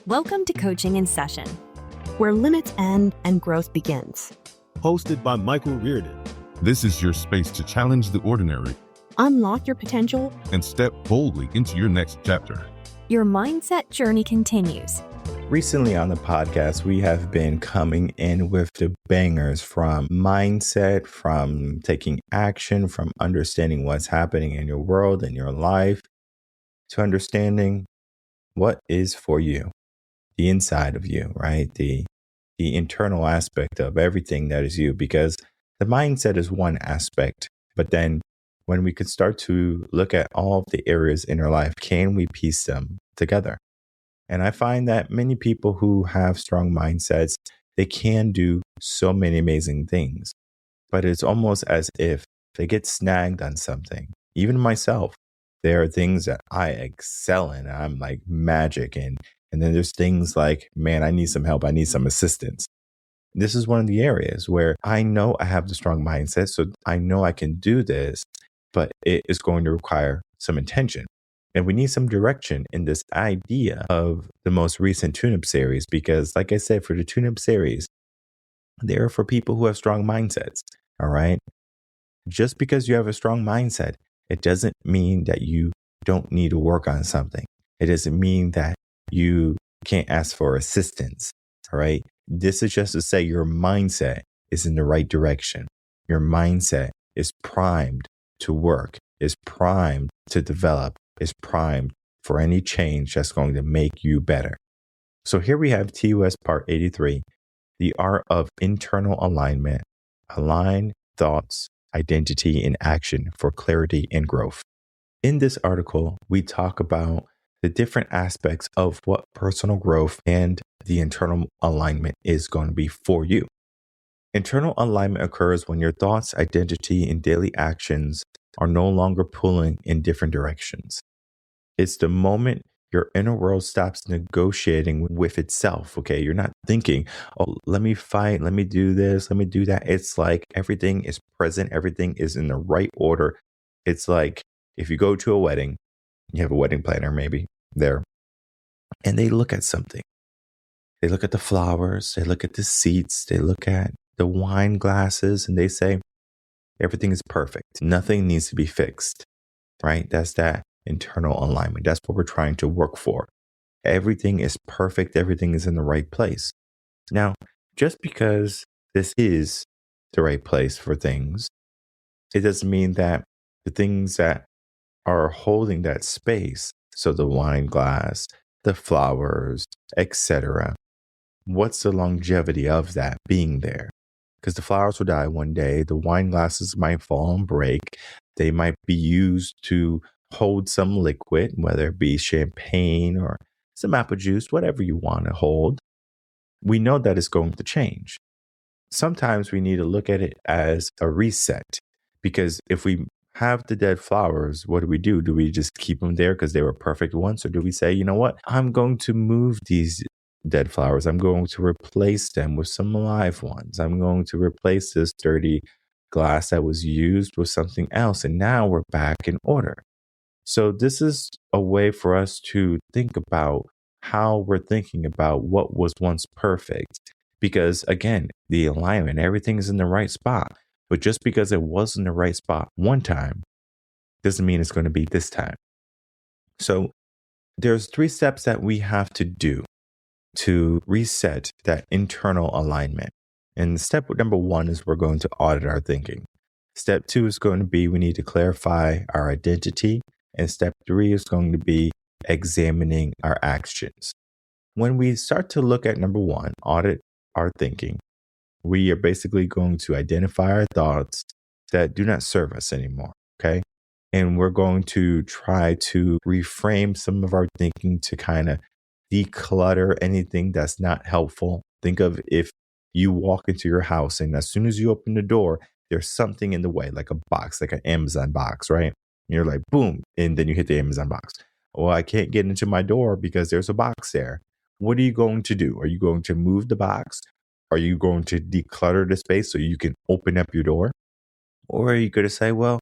Welcome to Coaching in Session, where limits end and growth begins. Hosted by Michael Rearden. This is your space to challenge the ordinary, unlock your potential, and step boldly into your next chapter. Your mindset journey continues. Recently on the podcast, we have been coming in with the bangers from mindset, from taking action, from understanding what's happening in your world and your life, to understanding what is for you, the inside of you, right? The internal aspect of everything that is you, because the mindset is one aspect. But then when we could start to look at all of the areas in our life, can we piece them together? And I find that many people who have strong mindsets, they can do so many amazing things, but it's almost as if they get snagged on something. Even myself, there are things that I excel in. I'm like magic in. And then there's things like, man, I need some help. I need some assistance. This is one of the areas where I know I have the strong mindset. So I know I can do this, but it is going to require some intention. And we need some direction in this idea of the most recent tune-up series, because like I said, for the tune-up series, they're for people who have strong mindsets, all right? Just because you have a strong mindset, it doesn't mean that you don't need to work on something. It doesn't mean that you can't ask for assistance, all right? This is just to say your mindset is in the right direction. Your mindset is primed to work, is primed to develop, is primed for any change that's going to make you better. So here we have TUS Part 83, the art of internal alignment. Align thoughts, identity, and action for clarity and growth. In this article, we talk about the different aspects of what personal growth and the internal alignment is going to be for you. Internal alignment occurs when your thoughts, identity, and daily actions are no longer pulling in different directions. It's the moment your inner world stops negotiating with itself. Okay, you're not thinking, oh, let me fight, let me do this, let me do that. It's like everything is present, everything is in the right order. It's like if you go to a wedding, you have a wedding planner maybe there, and they look at something. They look at the flowers, they look at the seats, they look at the wine glasses, and they say, everything is perfect. Nothing needs to be fixed, right? That's that internal alignment. That's what we're trying to work for. Everything is perfect. Everything is in the right place. Now, just because this is the right place for things, it doesn't mean that the things that are holding that space, so the wine glass, the flowers, etc., what's the longevity of that being there? Because the flowers will die one day. The wine glasses might fall and break. They might be used to hold some liquid, whether it be champagne or some apple juice, whatever you want to hold. We know that it's going to change. Sometimes we need to look at it as a reset, because if we have the dead flowers, what do? Do we just keep them there because they were perfect once? Or do we say, you know what? I'm going to move these dead flowers. I'm going to replace them with some live ones. I'm going to replace this dirty glass that was used with something else. And now we're back in order. So this is a way for us to think about how we're thinking about what was once perfect. Because again, the alignment, everything is in the right spot. But just because it was in the right spot one time doesn't mean it's going to be this time. So there's 3 steps that we have to do to reset that internal alignment. And step number 1 is we're going to audit our thinking. Step 2 is going to be we need to clarify our identity. And step 3 is going to be examining our actions. When we start to look at number 1, audit our thinking, we are basically going to identify our thoughts that do not serve us anymore, okay? And we're going to try to reframe some of our thinking to kind of declutter anything that's not helpful. Think of if you walk into your house and as soon as you open the door, there's something in the way, like a box, like an Amazon box, right? And you're like, boom, and then you hit the Amazon box. Well, I can't get into my door because there's a box there. What are you going to do? Are you going to move the box? Are you going to declutter the space so you can open up your door? Or are you going to say, well,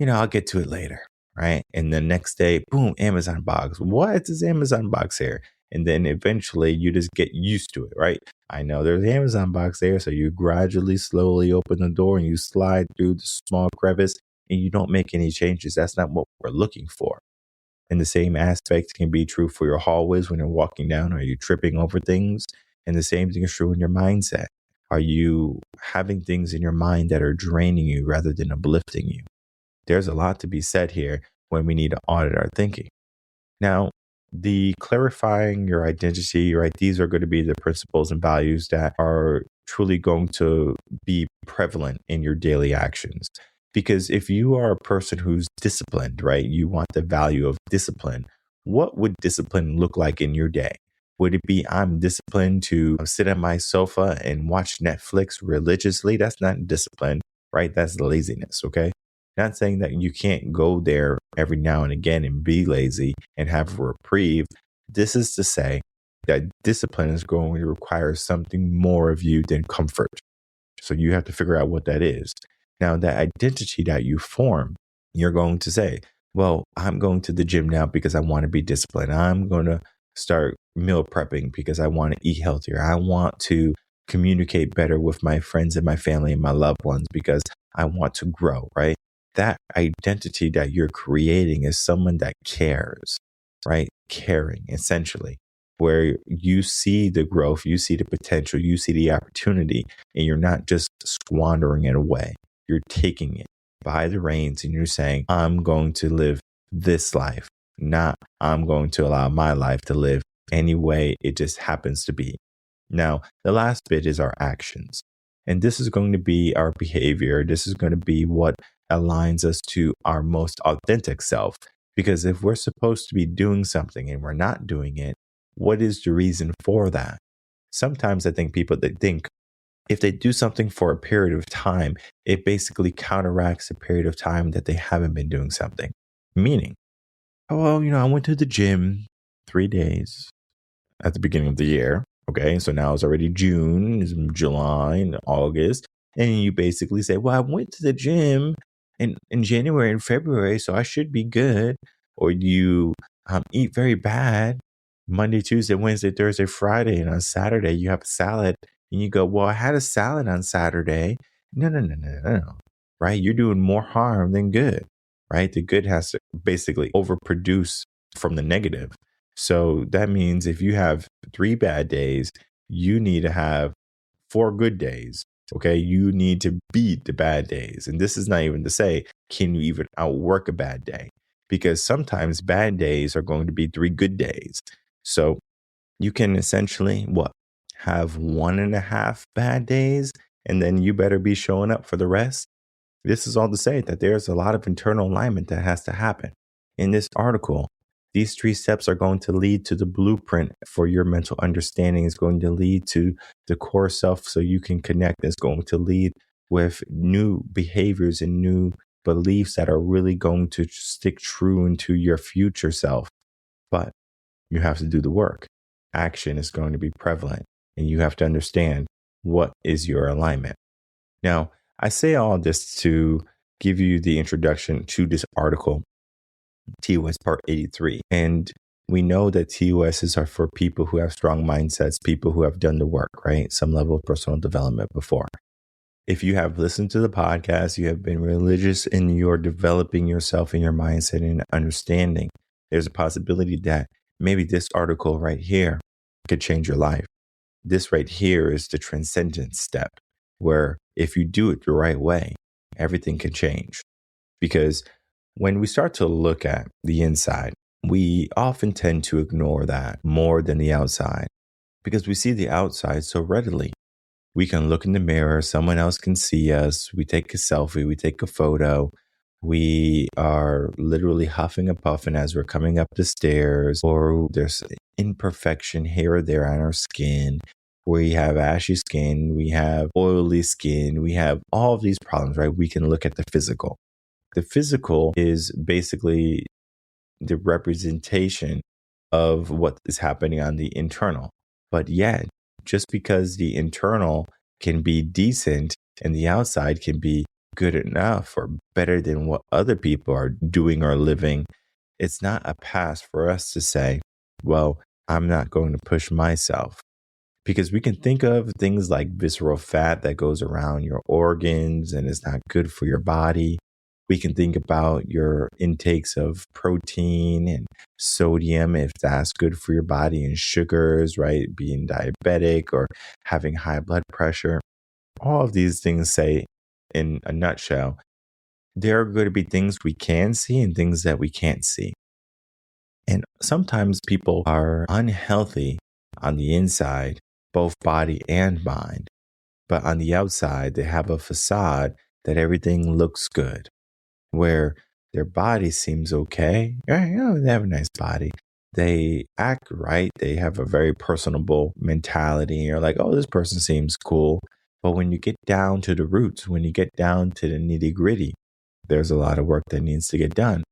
I'll get to it later, right? And the next day, boom, Amazon box. What is this Amazon box here? And then eventually you just get used to it, right? I know there's an Amazon box there. So you gradually, slowly open the door and you slide through the small crevice and you don't make any changes. That's not what we're looking for. And the same aspect can be true for your hallways when you're walking down. Are you tripping over things? And the same thing is true in your mindset. Are you having things in your mind that are draining you rather than uplifting you? There's a lot to be said here when we need to audit our thinking. Now, the clarifying your identity, right? These are going to be the principles and values that are truly going to be prevalent in your daily actions. Because if you are a person who's disciplined, right? You want the value of discipline. What would discipline look like in your day? Would it be I'm disciplined to sit on my sofa and watch Netflix religiously? That's not discipline, right? That's laziness, okay? Not saying that you can't go there every now and again and be lazy and have a reprieve. This is to say that discipline is going to require something more of you than comfort. So you have to figure out what that is. Now, that identity that you form, you're going to say, well, I'm going to the gym now because I want to be disciplined. I'm going to start meal prepping because I want to eat healthier. I want to communicate better with my friends and my family and my loved ones because I want to grow, right? That identity that you're creating is someone that cares, right? Caring, essentially, where you see the growth, you see the potential, you see the opportunity, and you're not just squandering it away. You're taking it by the reins and you're saying, I'm going to live this life, not I'm going to allow my life to live any way it just happens to be. Now, the last bit is our actions. And this is going to be our behavior. This is going to be what aligns us to our most authentic self. Because if we're supposed to be doing something and we're not doing it, what is the reason for that? Sometimes I think people that think if they do something for a period of time, it basically counteracts a period of time that they haven't been doing something. Meaning, oh, well, I went to the gym 3 days at the beginning of the year. Okay, so now it's already June, it's July, and August. And you basically say, well, I went to the gym in January and February, so I should be good. Or you eat very bad Monday, Tuesday, Wednesday, Thursday, Friday, and on Saturday you have a salad. And you go, well, I had a salad on Saturday. No. Right? You're doing more harm than good, right? The good has to basically overproduce from the negative. So that means if you have 3 bad days, you need to have 4 good days. Okay. You need to beat the bad days. And this is not even to say, can you even outwork a bad day? Because sometimes bad days are going to be 3 good days. So you can essentially have 1.5 bad days, and then you better be showing up for the rest. This is all to say that there's a lot of internal alignment that has to happen. In this article, these 3 steps are going to lead to the blueprint for your mental understanding. It's going to lead to the core self so you can connect. It's going to lead with new behaviors and new beliefs that are really going to stick true into your future self. But you have to do the work. Action is going to be prevalent. And you have to understand what is your alignment. Now, I say all this to give you the introduction to this article, TOS Part 83. And we know that TOSs are for people who have strong mindsets, people who have done the work, right? Some level of personal development before. If you have listened to the podcast, you have been religious in your developing yourself and your mindset and understanding, there's a possibility that maybe this article right here could change your life. This right here is the transcendence step where if you do it the right way, everything can change. Because when we start to look at the inside, we often tend to ignore that more than the outside because we see the outside so readily. We can look in the mirror, someone else can see us, we take a selfie, we take a photo, we are literally huffing and puffing as we're coming up the stairs, or there's imperfection here or there on our skin. We have ashy skin, we have oily skin, we have all of these problems, right? We can look at the physical. The physical is basically the representation of what is happening on the internal. But yet, just because the internal can be decent and the outside can be good enough or better than what other people are doing or living, it's not a pass for us to say, well, I'm not going to push myself. Because we can think of things like visceral fat that goes around your organs and is not good for your body. We can think about your intakes of protein and sodium, if that's good for your body, and sugars, right? Being diabetic or having high blood pressure. All of these things say, in a nutshell, there are going to be things we can see and things that we can't see. And sometimes people are unhealthy on the inside, both body and mind. But on the outside, they have a facade that everything looks good, where their body seems okay. Yeah, they have a nice body. They act right. They have a very personable mentality. You're like, oh, this person seems cool. But when you get down to the roots, when you get down to the nitty gritty, there's a lot of work that needs to get done.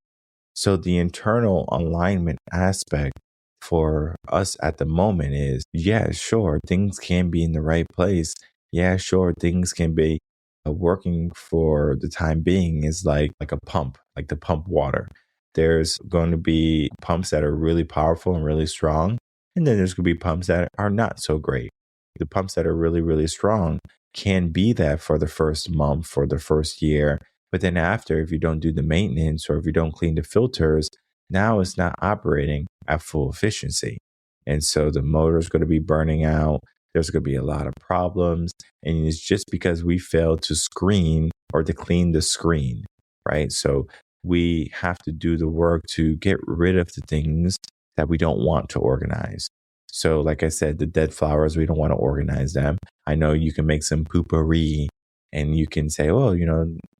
So the internal alignment aspect for us at the moment is, yeah, sure, things can be in the right place. Yeah, sure, things can be working for the time being is like a pump, like to pump water. There's going to be pumps that are really powerful and really strong. And then there's going to be pumps that are not so great. The pumps that are really, really strong can be that for the first month, for the first year. But then after, if you don't do the maintenance or if you don't clean the filters, now it's not operating at full efficiency. And so the motor is going to be burning out. There's going to be a lot of problems. And it's just because we failed to screen or to clean the screen, right? So we have to do the work to get rid of the things that we don't want to organize. So like I said, the dead flowers, we don't want to organize them. I know you can make some poopery and you can say, oh,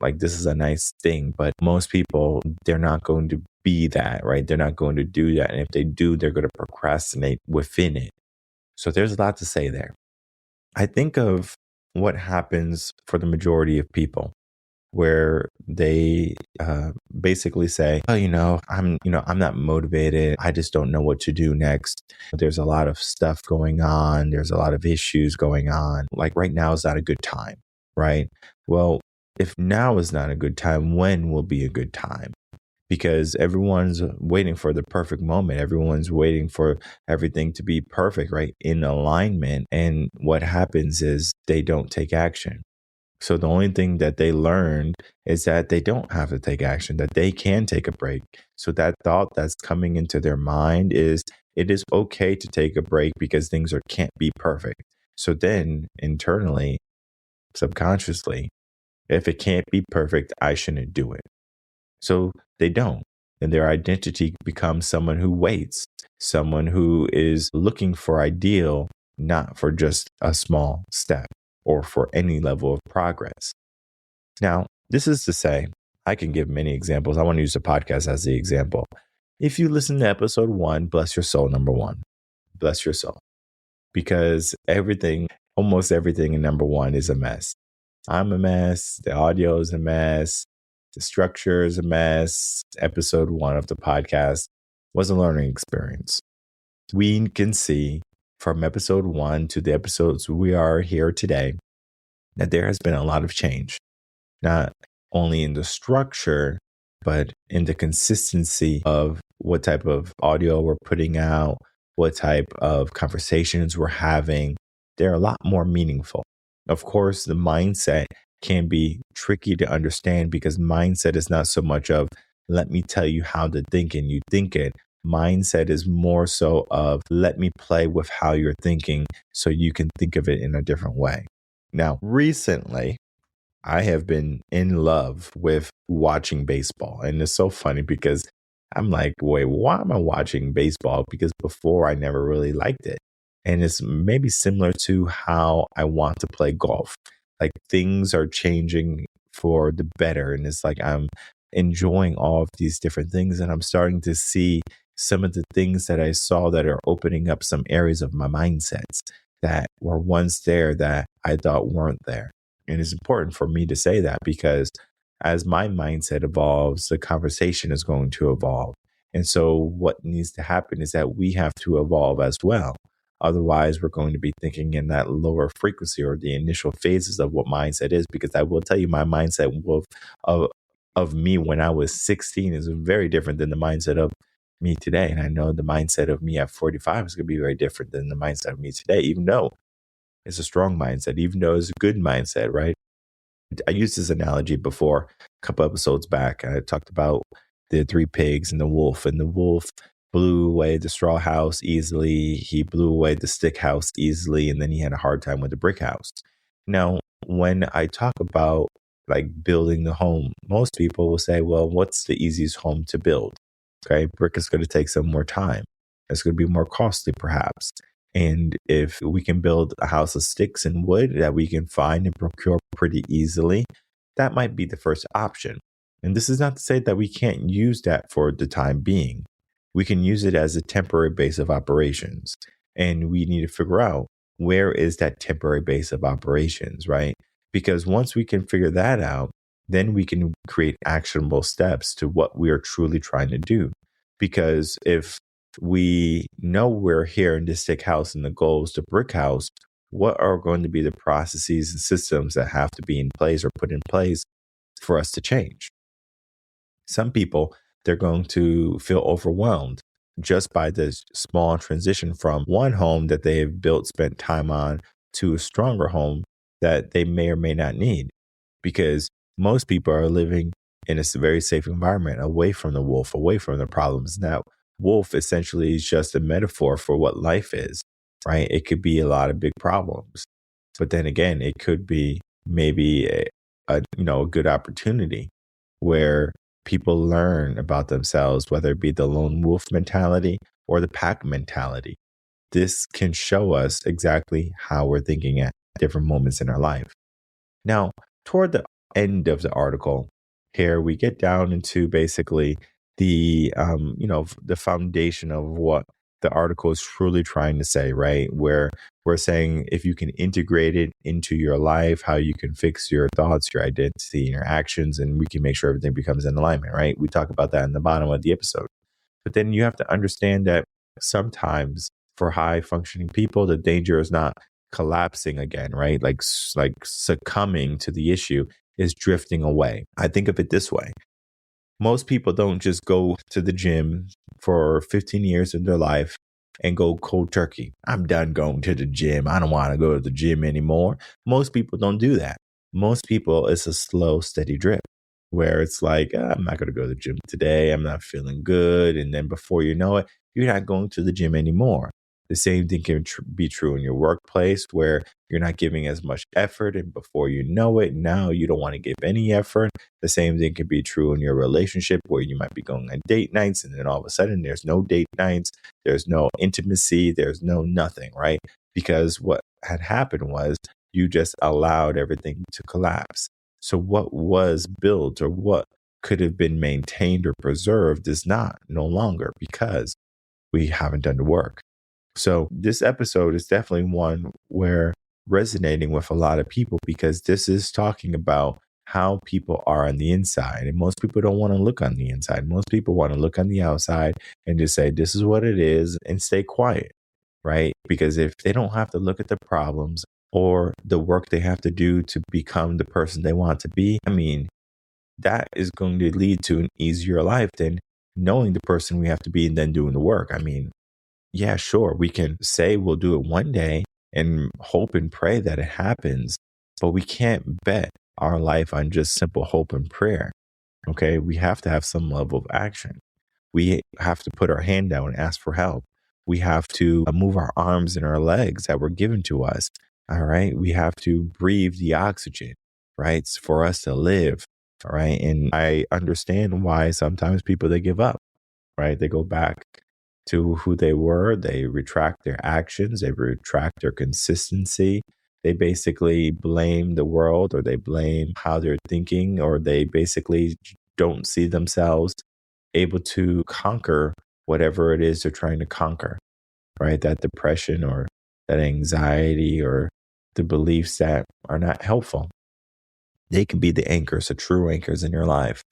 like this is a nice thing. But most people, they're not going to be that, right? They're not going to do that. And if they do, they're going to procrastinate within it. So there's a lot to say there. I think of what happens for the majority of people where they basically say, oh, I'm not motivated. I just don't know what to do next. There's a lot of stuff going on. There's a lot of issues going on. Like right now is not a good time. Right? Well, if now is not a good time, when will be a good time? Because everyone's waiting for the perfect moment. Everyone's waiting for everything to be perfect, right? In alignment. And what happens is they don't take action. So the only thing that they learned is that they don't have to take action, that they can take a break. So that thought that's coming into their mind is, it is okay to take a break because things can't be perfect. So then internally, subconsciously, if it can't be perfect, I shouldn't do it. So they don't. And their identity becomes someone who waits, someone who is looking for ideal, not for just a small step or for any level of progress. Now, this is to say, I can give many examples. I want to use the podcast as the example. If you listen to episode 1, bless your soul, number 1. Bless your soul. Because almost everything in number 1 is a mess. I'm a mess. The audio is a mess. The structure is a mess. Episode 1 of the podcast was a learning experience. We can see from episode 1 to the episodes we are here today that there has been a lot of change, not only in the structure, but in the consistency of what type of audio we're putting out, what type of conversations we're having. They're a lot more meaningful. Of course, the mindset can be tricky to understand because mindset is not so much of, let me tell you how to think and you think it. Mindset is more so of, let me play with how you're thinking so you can think of it in a different way. Now, recently, I have been in love with watching baseball. And it's so funny because I'm like, wait, why am I watching baseball? Because before I never really liked it. And it's maybe similar to how I want to play golf. Like things are changing for the better. And it's like I'm enjoying all of these different things. And I'm starting to see some of the things that I saw that are opening up some areas of my mindsets that were once there that I thought weren't there. And it's important for me to say that because as my mindset evolves, the conversation is going to evolve. And so what needs to happen is that we have to evolve as well. Otherwise, we're going to be thinking in that lower frequency or the initial phases of what mindset is, because I will tell you my mindset of me when I was 16 is very different than the mindset of me today. And I know the mindset of me at 45 is going to be very different than the mindset of me today, even though it's a strong mindset, even though it's a good mindset, right? I used this analogy before a couple episodes back. I talked about the three pigs and the wolf blew away the straw house easily. He blew away the stick house easily. And then he had a hard time with the brick house. Now, when I talk about like building the home, most people will say, well, what's the easiest home to build? Okay. Brick is going to take some more time. It's going to be more costly perhaps. And if we can build a house of sticks and wood that we can find and procure pretty easily, that might be the first option. And this is not to say that we can't use that for the time being. We can use it as a temporary base of operations. And we need to figure out, where is that temporary base of operations, right? Because once we can figure that out, then we can create actionable steps to what we are truly trying to do. Because if we know we're here in this stick house and the goal is the brick house, what are going to be the processes and systems that have to be in place or put in place for us to change? Some people, they're going to feel overwhelmed just by this small transition from one home that they have built, spent time on, to a stronger home that they may or may not need. Because most people are living in a very safe environment, away from the wolf, away from the problems. Now, wolf essentially is just a metaphor for what life is, right? It could be a lot of big problems, but then again, it could be maybe a good opportunity where people learn about themselves, whether it be the lone wolf mentality or the pack mentality. This can show us exactly how we're thinking at different moments in our life. Now, toward the end of the article here, we get down into basically the foundation of what the article is truly trying to say, right? Where we're saying if you can integrate it into your life, how you can fix your thoughts, your identity, and your actions, and we can make sure everything becomes in alignment, right? We talk about that in the bottom of the episode. But then you have to understand that sometimes for high functioning people, the danger is not collapsing again, right? Like succumbing to the issue, is drifting away. I think of it this way. Most people don't just go to the gym for 15 years of their life and go cold turkey. I'm done going to the gym. I don't want to go to the gym anymore. Most people don't do that. Most people, it's a slow, steady drip where it's like, I'm not going to go to the gym today. I'm not feeling good. And then before you know it, you're not going to the gym anymore. The same thing can be true in your workplace where you're not giving as much effort. And before you know it, now you don't want to give any effort. The same thing can be true in your relationship where you might be going on date nights and then all of a sudden there's no date nights. There's no intimacy. There's no nothing, right? Because what had happened was you just allowed everything to collapse. So what was built or what could have been maintained or preserved is no longer because we haven't done the work. So this episode is definitely one where resonating with a lot of people because this is talking about how people are on the inside. And most people don't want to look on the inside. Most people want to look on the outside and just say, this is what it is and stay quiet, right? Because if they don't have to look at the problems or the work they have to do to become the person they want to be, that is going to lead to an easier life than knowing the person we have to be and then doing the work. Yeah, sure, we can say we'll do it one day and hope and pray that it happens, but we can't bet our life on just simple hope and prayer, okay? We have to have some level of action. We have to put our hand down and ask for help. We have to move our arms and our legs that were given to us, all right? We have to breathe the oxygen, right, for us to live, all right? And I understand why sometimes people, they give up, right? They go back to who they were. They retract their actions. They retract their consistency. They basically blame the world or they blame how they're thinking, or they basically don't see themselves able to conquer whatever it is they're trying to conquer, right? That depression or that anxiety or the beliefs that are not helpful. They can be the anchors, the true anchors in your life.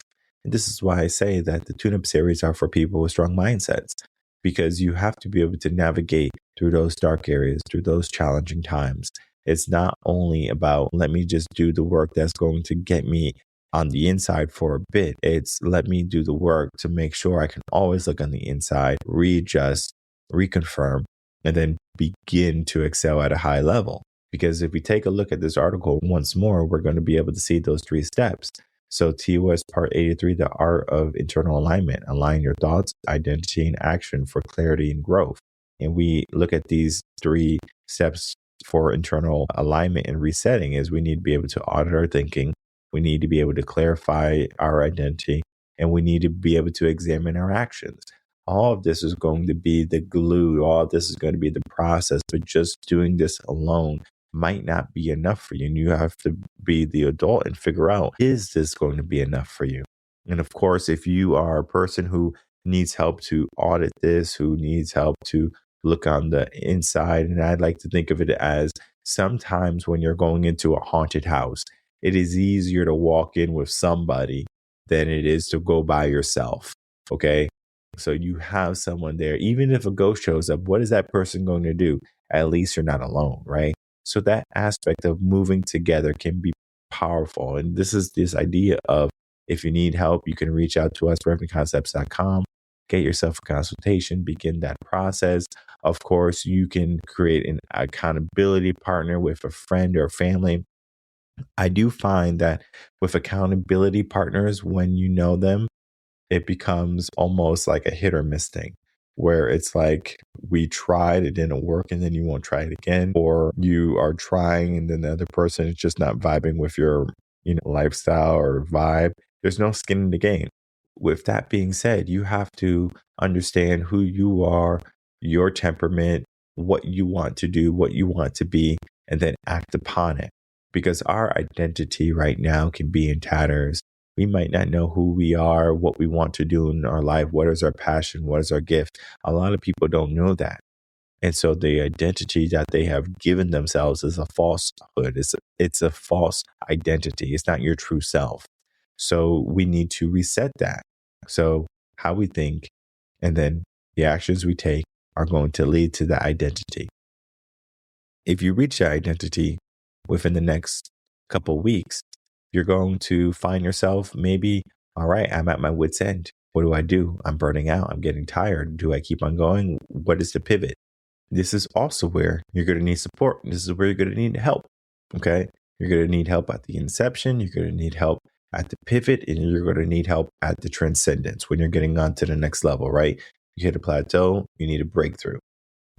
And this is why I say that the tune-up series are for people with strong mindsets, because you have to be able to navigate through those dark areas, through those challenging times. It's not only about, let me just do the work that's going to get me on the inside for a bit. It's let me do the work to make sure I can always look on the inside, readjust, reconfirm, and then begin to excel at a high level. Because if we take a look at this article once more, we're going to be able to see those 3 steps. So TOS part 83, the art of internal alignment, align your thoughts, identity, and action for clarity and growth. And we look at these 3 steps for internal alignment and resetting is we need to be able to audit our thinking. We need to be able to clarify our identity, and we need to be able to examine our actions. All of this is going to be the glue. All of this is going to be the process, but just doing this alone might not be enough for you. And you have to be the adult and figure out, is this going to be enough for you? And of course, if you are a person who needs help to audit this, who needs help to look on the inside, and I'd like to think of it as sometimes when you're going into a haunted house, it is easier to walk in with somebody than it is to go by yourself. Okay. So you have someone there. Even if a ghost shows up, what is that person going to do? At least you're not alone, right? So that aspect of moving together can be powerful. And this is this idea of if you need help, you can reach out to us, revenconcepts.com, get yourself a consultation, begin that process. Of course, you can create an accountability partner with a friend or family. I do find that with accountability partners, when you know them, it becomes almost like a hit or miss thing where it's like we tried, it didn't work, and then you won't try it again, or you are trying and then the other person is just not vibing with your lifestyle or vibe. There's no skin in the game. With that being said, you have to understand who you are, your temperament, what you want to do, what you want to be, and then act upon it. Because our identity right now can be in tatters. We might not know who we are, what we want to do in our life, what is our passion, what is our gift. A lot of people don't know that. And so the identity that they have given themselves is a falsehood. It's a false identity. It's not your true self. So we need to reset that. So how we think and then the actions we take are going to lead to that identity. If you reach that identity within the next couple of weeks, you're going to find yourself maybe, all right, I'm at my wit's end. What do? I'm burning out. I'm getting tired. Do I keep on going? What is the pivot? This is also where you're going to need support. This is where you're going to need help. Okay. You're going to need help at the inception. You're going to need help at the pivot, and you're going to need help at the transcendence when you're getting on to the next level, right? You hit a plateau, you need a breakthrough.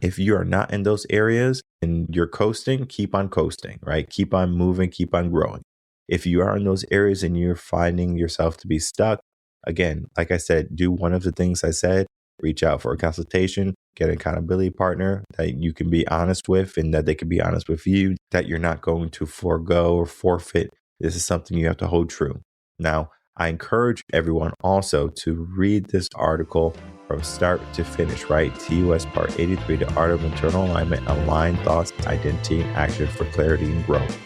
If you are not in those areas and you're coasting, keep on coasting, right? Keep on moving, keep on growing. If you are in those areas and you're finding yourself to be stuck, again, like I said, do one of the things I said, reach out for a consultation, get an accountability partner that you can be honest with and that they can be honest with you, that you're not going to forego or forfeit. This is something you have to hold true. Now, I encourage everyone also to read this article from start to finish, right? TOS part 83, the art of internal alignment, align thoughts, identity, and action for clarity and growth.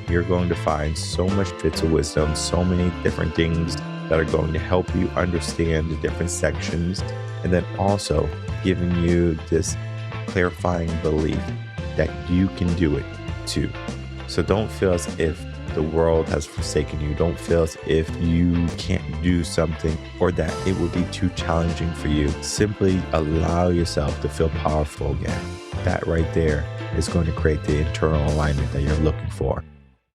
You're going to find so much bits of wisdom, so many different things that are going to help you understand the different sections, and then also giving you this clarifying belief that you can do it too. So don't feel as if the world has forsaken you. Don't feel as if you can't do something or that it would be too challenging for you. Simply allow yourself to feel powerful again. That right there is going to create the internal alignment that you're looking for.